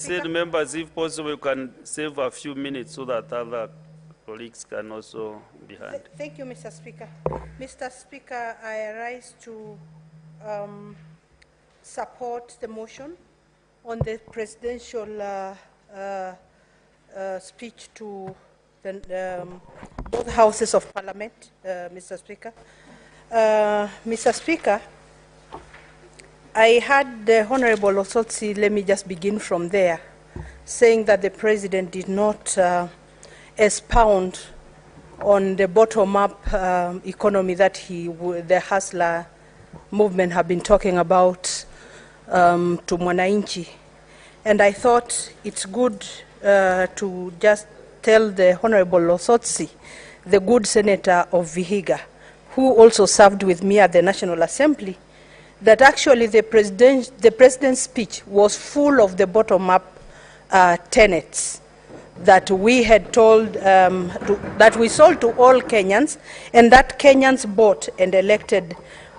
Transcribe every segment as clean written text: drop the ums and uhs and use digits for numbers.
Said members, if possible, you can save a few minutes so that other colleagues can also be heard. Thank you, Mr. Speaker. Mr. Speaker, I rise to support the motion on the presidential speech to both houses of parliament, Mr. Speaker. Mr. Speaker, I heard the Honorable Osotsi, let me just begin from there, saying that the President did not expound on the bottom-up economy that the hustler movement have been talking about to Mwananchi. And I thought it's good to just tell the Honorable Osotsi, the good senator of Vihiga, who also served with me at the National Assembly, that actually the president's speech was full of the bottom-up tenets that we had told, that we sold to all Kenyans, and that Kenyans bought and elected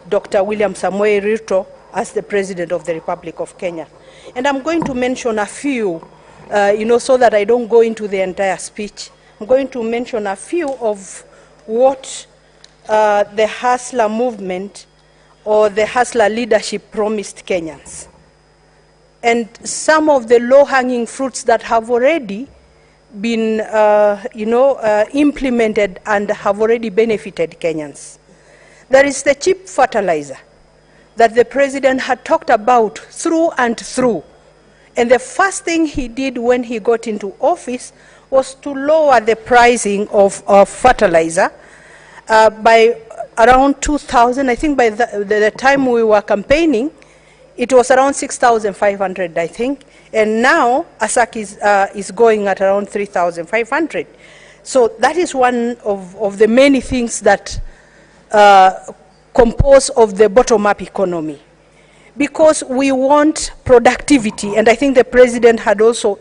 Dr. William Samoei Ruto as the President of the Republic of Kenya. And I'm going to mention a few, so that I don't go into the entire speech. I'm going to mention a few of what the hustler movement or the hustler leadership promised Kenyans. And some of the low-hanging fruits that have already been, implemented and have already benefited Kenyans. There is the cheap fertilizer that the President had talked about through and through. And the first thing he did when he got into office was to lower the pricing of fertilizer by around 2,000. I think by the time we were campaigning, it was around 6,500, I think. And now ASAC is going at around 3,500. So that is one of the many things that compose of the bottom-up economy. Because we want productivity, and I think the President had also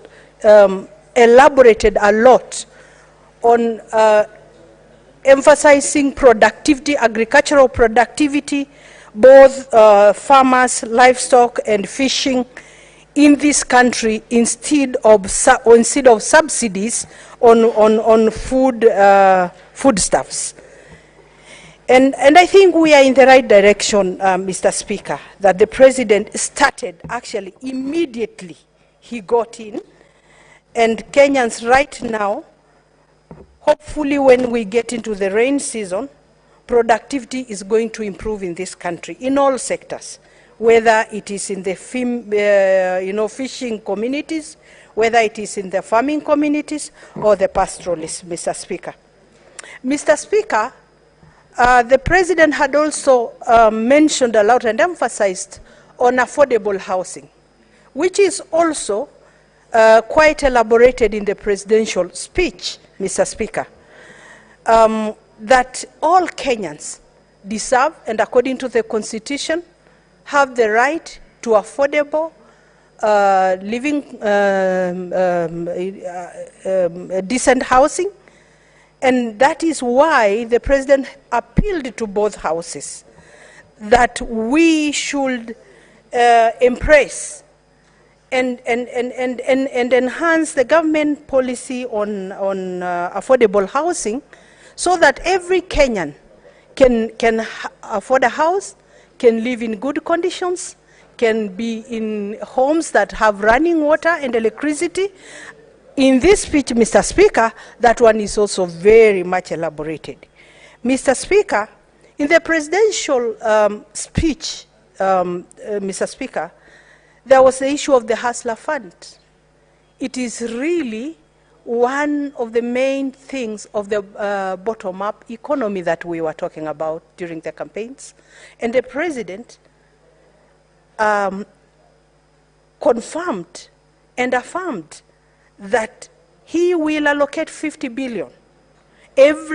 elaborated a lot on emphasizing productivity, agricultural productivity, both farmers, livestock, and fishing in this country instead of subsidies on foodstuffs. And I think we are in the right direction, Mr. Speaker, that the President started actually immediately he got in, and Kenyans right now, hopefully when we get into the rain season, productivity is going to improve in this country in all sectors, whether it is in the fishing communities, whether it is in the farming communities or the pastoralists, Mr. Speaker. Mr. Speaker, the President had also mentioned a lot and emphasized on affordable housing, which is also quite elaborated in the presidential speech, Mr. Speaker, that all Kenyans deserve, and according to the Constitution, have the right to affordable living, decent housing. And that is why the President appealed to both houses that we should embrace and enhance the government policy on affordable housing, so that every Kenyan can afford a house, can live in good conditions, can be in homes that have running water and electricity. In this speech, Mr. Speaker, that one is also very much elaborated. Mr. Speaker, in the presidential speech, Mr. Speaker, there was the issue of the Hustler Fund. It is really one of the main things of the bottom-up economy that we were talking about during the campaigns. And the President confirmed and affirmed that he will allocate 50 billion every